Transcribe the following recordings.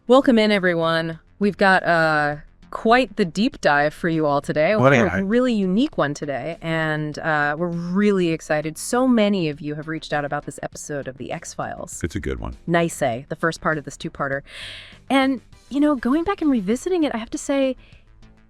Welcome in, everyone. We've got quite the deep dive for you all today. A really unique one today, and we're really excited. So many of you have reached out about this episode of The X-Files. It's a good one. Nisei, the first part of this two-parter. And, you know, going back and revisiting it, I have to say,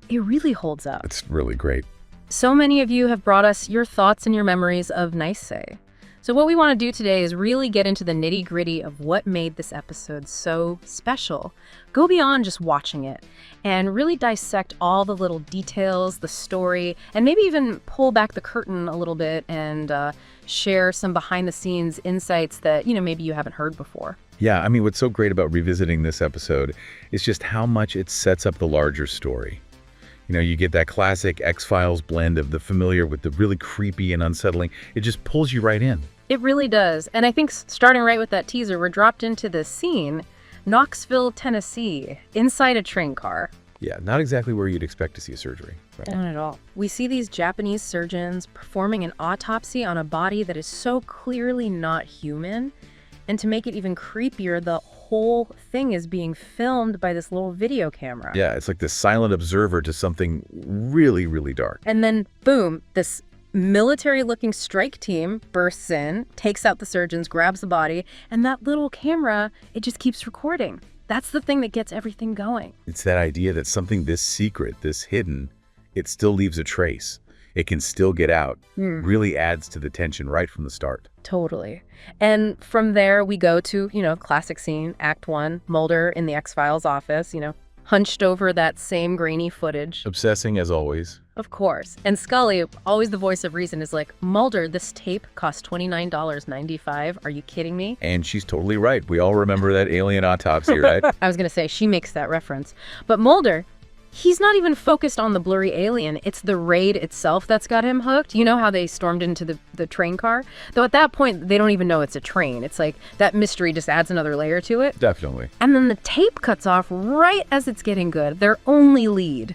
it really holds up. It's really great. So many of you have brought us your thoughts and your memories of Nisei. So what we want to do today is really get into the nitty-gritty of what made this episode so special. Go beyond just watching it and really dissect all the little details, the story, and maybe even pull back the curtain a little bit and share some behind-the-scenes insights that, you know, maybe you haven't heard before. Yeah, I mean, what's so great about revisiting this episode is just how much it sets up the larger story. You know, you get that classic X-Files blend of the familiar with the really creepy and unsettling. It just pulls you right in. It really does. And I think starting right with that teaser, we're dropped into this scene, Knoxville, Tennessee, inside a train car. Yeah, not exactly where you'd expect to see a surgery. Right? Not at all. We see these Japanese surgeons performing an autopsy on a body that is so clearly not human. And to make it even creepier, the whole thing is being filmed by this little video camera. Yeah, it's like the silent observer to something really, really dark. And then, boom, this military-looking strike team bursts in, takes out the surgeons, grabs the body, and that little camera, it just keeps recording. That's the thing that gets everything going. It's that idea that something this secret, this hidden, it still leaves a trace. It can still get out. Really adds to the tension right from the start. Totally. And from there, we go to, you know, classic scene, Act 1, Mulder in the X-Files office, you know, hunched over that same grainy footage. Obsessing as always. Of course. And Scully, always the voice of reason, is like, Mulder, this tape cost $29.95. Are you kidding me? And she's totally right. We all remember that alien autopsy, right? I was going to say, she makes that reference. But Mulder, he's not even focused on the blurry alien. It's the raid itself that's got him hooked. You know how they stormed into the train car? Though at that point, they don't even know it's a train. It's like that mystery just adds another layer to it. Definitely. And then the tape cuts off right as it's getting good. Their only lead.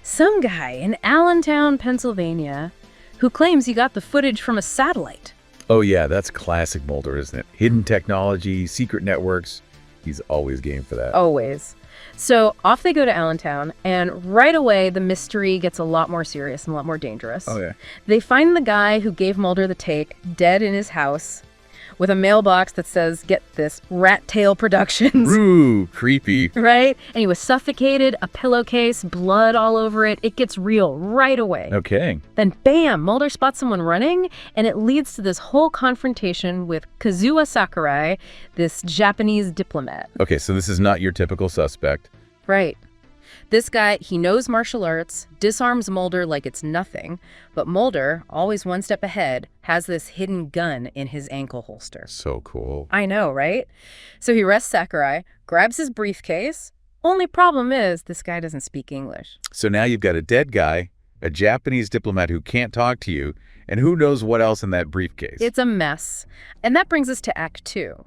Some guy in Allentown, Pennsylvania, who claims he got the footage from a satellite. Oh yeah, that's classic Mulder, isn't it? Hidden technology, secret networks. He's always game for that. Always. So off they go to Allentown, and right away the mystery gets a lot more serious and a lot more dangerous. Oh yeah. They find the guy who gave Mulder the take dead in his house with a mailbox that says, get this, Rat Tail Productions. Ooh, creepy. Right? And he was suffocated, a pillowcase, blood all over it. It gets real right away. Okay. Then bam, Mulder spots someone running, and it leads to this whole confrontation with Kazuo Sakurai, this Japanese diplomat. Okay, so this is not your typical suspect. Right. This guy, he knows martial arts, disarms Mulder like it's nothing, but Mulder, always one step ahead, has this hidden gun in his ankle holster. So cool. I know, right? So he arrests Sakurai, grabs his briefcase. Only problem is, this guy doesn't speak English. So now you've got a dead guy, a Japanese diplomat who can't talk to you, and who knows what else in that briefcase. It's a mess. And that brings us to Act 2.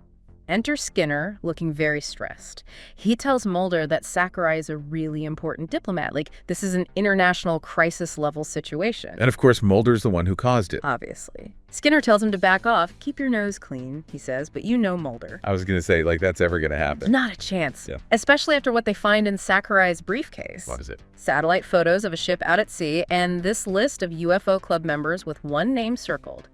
Enter Skinner, looking very stressed. He tells Mulder that Sakurai is a really important diplomat. Like, this is an international crisis-level situation. And of course, Mulder's the one who caused it. Obviously. Skinner tells him to back off. Keep your nose clean, he says, but you know Mulder. I was going to say, like, that's ever going to happen. Not a chance. Yeah. Especially after what they find in Sakurai's briefcase. What is it? Satellite photos of a ship out at sea, and this list of UFO club members with one name circled.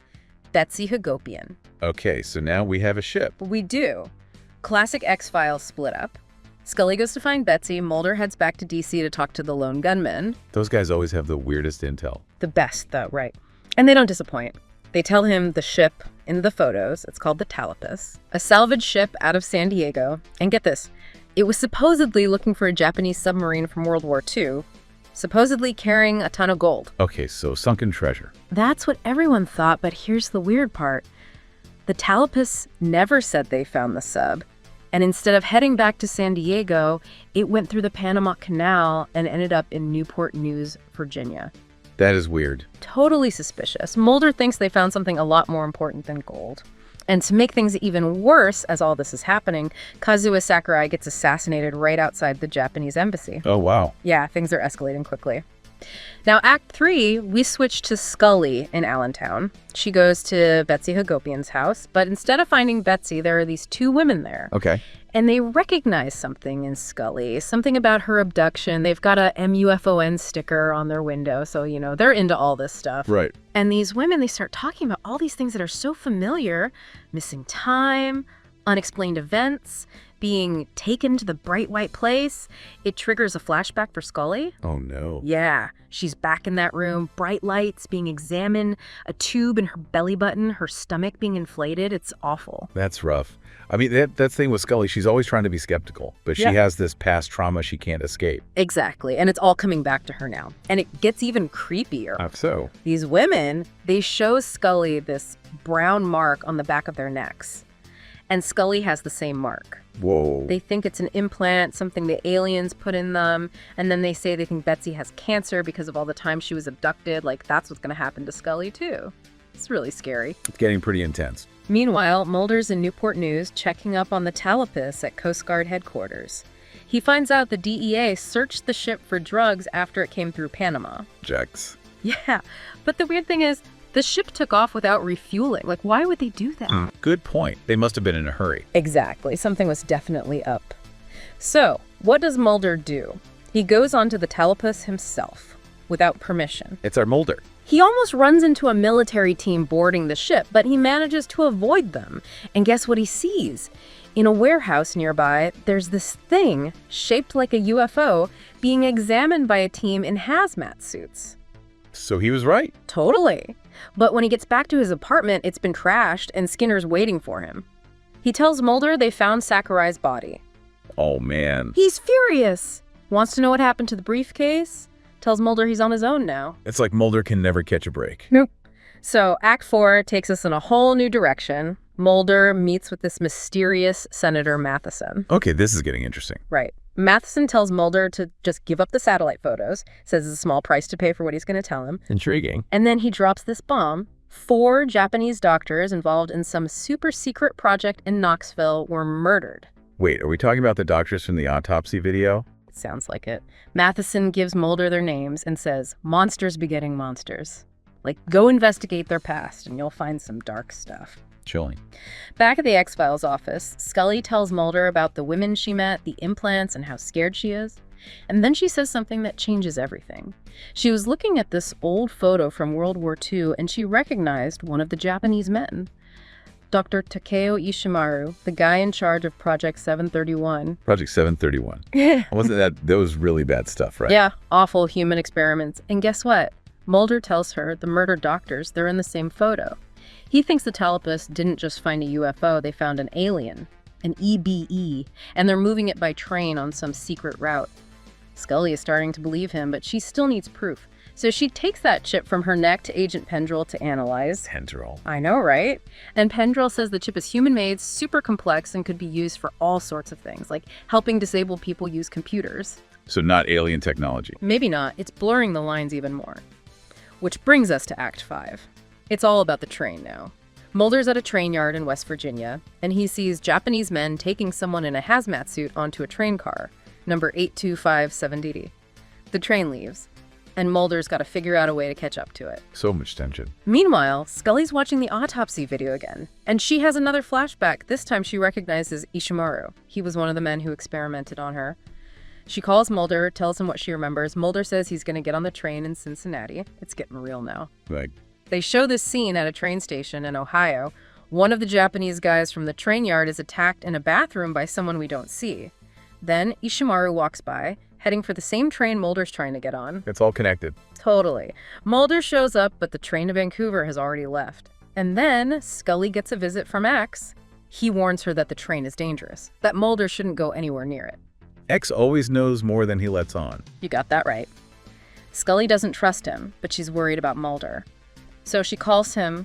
Betsy Hagopian. Okay, so now we have a ship. We do. Classic X-Files split up. Scully goes to find Betsy. Mulder heads back to D.C. to talk to the lone gunman. Those guys always have the weirdest intel. The best, though, right? And they don't disappoint. They tell him the ship in the photos, it's called the Talipus, a salvage ship out of San Diego. And get this, it was supposedly looking for a Japanese submarine from World War II, supposedly carrying a ton of gold. Okay, so sunken treasure. That's what everyone thought, but here's the weird part. The Talipus never said they found the sub, and instead of heading back to San Diego, it went through the Panama Canal and ended up in Newport News, Virginia. That is weird. Totally suspicious. Mulder thinks they found something a lot more important than gold. And to make things even worse, as all this is happening, Kazuo Sakurai gets assassinated right outside the Japanese embassy. Oh, wow. Yeah, things are escalating quickly. Now, Act 3, we switch to Scully in Allentown. She goes to Betsy Hagopian's house, but instead of finding Betsy, there are these two women there. Okay. And they recognize something in Scully, something about her abduction. They've got a MUFON sticker on their window, so, they're into all this stuff. Right. And these women, they start talking about all these things that are so familiar: missing time, unexplained events, being taken to the bright white place. It triggers a flashback for Scully. Oh, no. Yeah, she's back in that room, bright lights, being examined, a tube in her belly button, her stomach being inflated. It's awful. That's rough. I mean, that's the thing with Scully. She's always trying to be skeptical, but she has this past trauma she can't escape. Exactly, and it's all coming back to her now. And it gets even creepier. How so? These women, they show Scully this brown mark on the back of their necks. And Scully has the same mark. Whoa. They think it's an implant, something the aliens put in them. And then they say they think Betsy has cancer because of all the time she was abducted. Like, that's what's going to happen to Scully, too. It's really scary. It's getting pretty intense. Meanwhile, Mulder's in Newport News checking up on the Talipus at Coast Guard headquarters. He finds out the DEA searched the ship for drugs after it came through Panama. Jax. Yeah, but the weird thing is, the ship took off without refueling. Like, why would they do that? Good point. They must have been in a hurry. Exactly. Something was definitely up. So, what does Mulder do? He goes onto the Talipus himself, without permission. It's our Mulder. He almost runs into a military team boarding the ship, but he manages to avoid them. And guess what he sees? In a warehouse nearby, there's this thing shaped like a UFO being examined by a team in hazmat suits. So he was right. Totally. But when he gets back to his apartment, it's been trashed and Skinner's waiting for him. He tells Mulder they found Sakurai's body. Oh, man. He's furious. Wants to know what happened to the briefcase. Tells Mulder he's on his own now. It's like Mulder can never catch a break. Nope. So Act 4 takes us in a whole new direction. Mulder meets with this mysterious Senator Matheson. Okay, this is getting interesting. Right. Matheson tells Mulder to just give up the satellite photos, says it's a small price to pay for what he's going to tell him. Intriguing. And then he drops this bomb. 4 Japanese doctors involved in some super secret project in Knoxville were murdered. Wait, are we talking about the doctors from the autopsy video? Sounds like it. Matheson gives Mulder their names and says, monsters begetting monsters. Like, go investigate their past and you'll find some dark stuff. Chilling. Back at the X-Files office, Scully tells Mulder about the women she met, the implants, and how scared she is. And then she says something that changes everything. She was looking at this old photo from World War II, and she recognized one of the Japanese men. Dr. Takeo Ishimaru, the guy in charge of Project 731. Project 731. Wasn't that was really bad stuff, right? Yeah, awful human experiments. And guess what? Mulder tells her the murdered doctors, they're in the same photo. He thinks the Talipus didn't just find a UFO, they found an alien, an EBE, and they're moving it by train on some secret route. Scully is starting to believe him, but she still needs proof. So she takes that chip from her neck to Agent Pendrell to analyze. Pendrell. I know, right? And Pendrell says the chip is human-made, super complex, and could be used for all sorts of things, like helping disabled people use computers. So not alien technology. Maybe not. It's blurring the lines even more. Which brings us to Act 5. It's all about the train now. Mulder's at a train yard in West Virginia, and he sees Japanese men taking someone in a hazmat suit onto a train car, number 8257DD. The train leaves, and Mulder's got to figure out a way to catch up to it. So much tension. Meanwhile, Scully's watching the autopsy video again, and she has another flashback. This time she recognizes Ishimaru. He was one of the men who experimented on her. She calls Mulder, tells him what she remembers. Mulder says he's going to get on the train in Cincinnati. It's getting real now. Like, they show this scene at a train station in Ohio. One of the Japanese guys from the train yard is attacked in a bathroom by someone we don't see. Then Ishimaru walks by, heading for the same train Mulder's trying to get on. it's all connected. Totally. Mulder shows up, but the train to Vancouver has already left. And then Scully gets a visit from X. He warns her that the train is dangerous, that Mulder shouldn't go anywhere near it. X always knows more than he lets on. You got that right. Scully doesn't trust him, but she's worried about Mulder. So she calls him.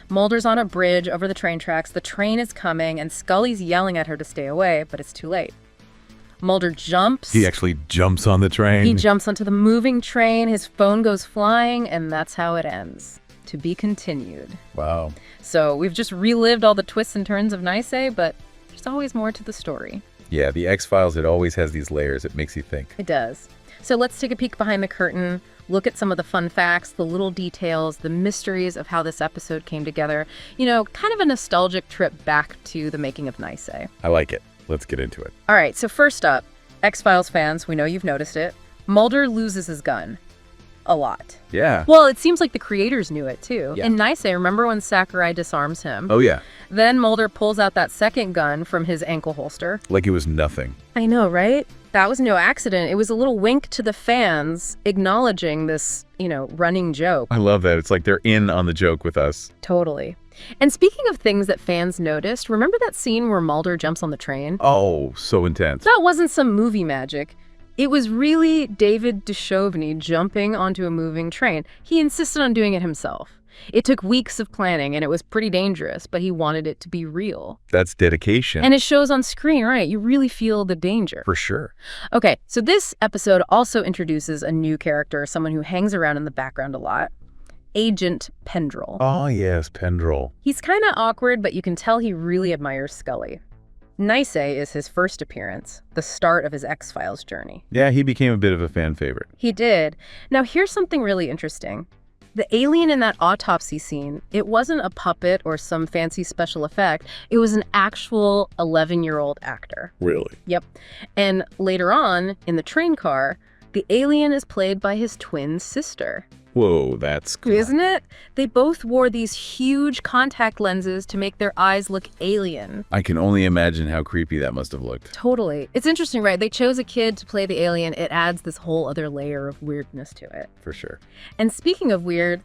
Mulder's on a bridge over the train tracks. The train is coming, and Scully's yelling at her to stay away, but it's too late. Mulder jumps. He actually jumps on the train. He jumps onto the moving train. His phone goes flying, and that's how it ends. To be continued. Wow. So we've just relived all the twists and turns of Nisei, but there's always more to the story. Yeah, the X-Files, it always has these layers. It makes you think. It does. So let's take a peek behind the curtain, look at some of the fun facts, the little details, the mysteries of how this episode came together. You know, kind of a nostalgic trip back to the making of Nisei. I like it. Let's get into it. All right, so first up, X-Files fans, we know you've noticed it. Mulder loses his gun. A lot. Yeah. Well, it seems like the creators knew it, too. Yeah. In Nisei, remember when Sakurai disarms him? Oh, yeah. Then Mulder pulls out that second gun from his ankle holster. Like it was nothing. I know, right? That was no accident. It was a little wink to the fans acknowledging this, running joke. I love that. It's like they're in on the joke with us. Totally. And speaking of things that fans noticed, remember that scene where Mulder jumps on the train? Oh, so intense. That wasn't some movie magic. It was really David Duchovny jumping onto a moving train. He insisted on doing it himself. It took weeks of planning, and it was pretty dangerous, but he wanted it to be real. That's dedication. And it shows on screen, right? You really feel the danger. For sure. Okay, so this episode also introduces a new character, someone who hangs around in the background a lot. Agent Pendrell. Oh, yes, Pendrell. He's kind of awkward, but you can tell he really admires Scully. Nisei is his first appearance, the start of his X-Files journey. Yeah, he became a bit of a fan favorite. He did. Now, here's something really interesting. The alien in that autopsy scene, it wasn't a puppet or some fancy special effect. It was an actual 11-year-old actor. Really? Yep. And later on, in the train car, the alien is played by his twin sister. Whoa, that's cool. Isn't it? They both wore these huge contact lenses to make their eyes look alien. I can only imagine how creepy that must have looked. Totally. It's interesting, right? They chose a kid to play the alien. It adds this whole other layer of weirdness to it. For sure. And speaking of weird,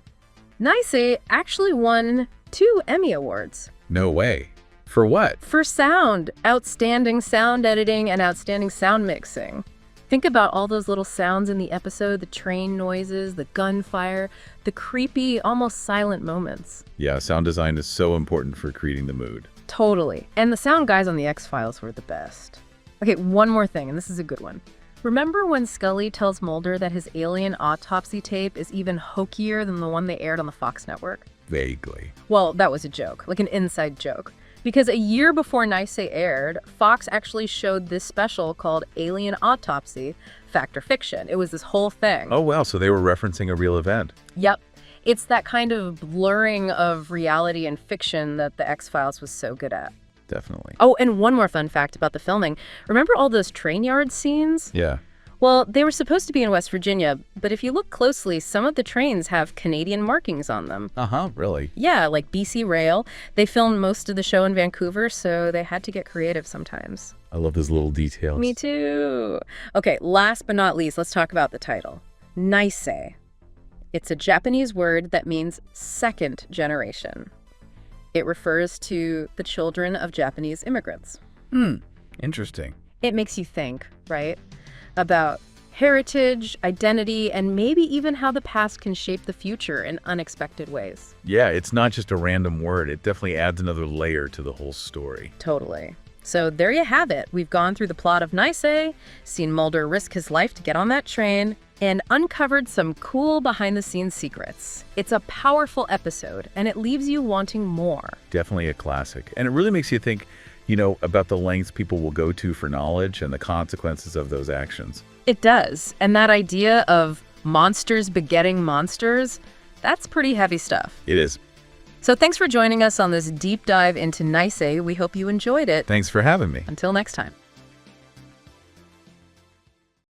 Nisei actually won 2 Emmy Awards. No way. For what? For sound. Outstanding sound editing and outstanding sound mixing. Think about all those little sounds in the episode, the train noises, the gunfire, the creepy, almost silent moments. Yeah, sound design is so important for creating the mood. Totally. And the sound guys on the X-Files were the best. Okay, one more thing, and this is a good one. Remember when Scully tells Mulder that his alien autopsy tape is even hokier than the one they aired on the Fox network? Vaguely. Well, that was a joke, like an inside joke. Because a year before Nisei aired, Fox actually showed this special called Alien Autopsy, Fact or Fiction. It was this whole thing. Oh, wow, so they were referencing a real event. Yep. It's that kind of blurring of reality and fiction that the X-Files was so good at. Definitely. Oh, and one more fun fact about the filming. Remember all those train yard scenes? Yeah. Well, they were supposed to be in West Virginia, but if you look closely, some of the trains have Canadian markings on them. Uh-huh, really? Yeah, like BC Rail. They filmed most of the show in Vancouver, so they had to get creative sometimes. I love those little details. Me too. Okay, last but not least, let's talk about the title. Nisei. It's a Japanese word that means second generation. It refers to the children of Japanese immigrants. Interesting. It makes you think, right? About heritage, identity, and maybe even how the past can shape the future in unexpected ways. Yeah, it's not just a random word. It definitely adds another layer to the whole story. Totally. So there you have it. We've gone through the plot of Nisei, seen Mulder risk his life to get on that train, and uncovered some cool behind-the-scenes secrets. It's a powerful episode, and it leaves you wanting more. Definitely a classic. And it really makes you think, about the lengths people will go to for knowledge and the consequences of those actions. It does. And that idea of monsters begetting monsters, that's pretty heavy stuff. It is. So thanks for joining us on this deep dive into Nisei. We hope you enjoyed it. Thanks for having me. Until next time.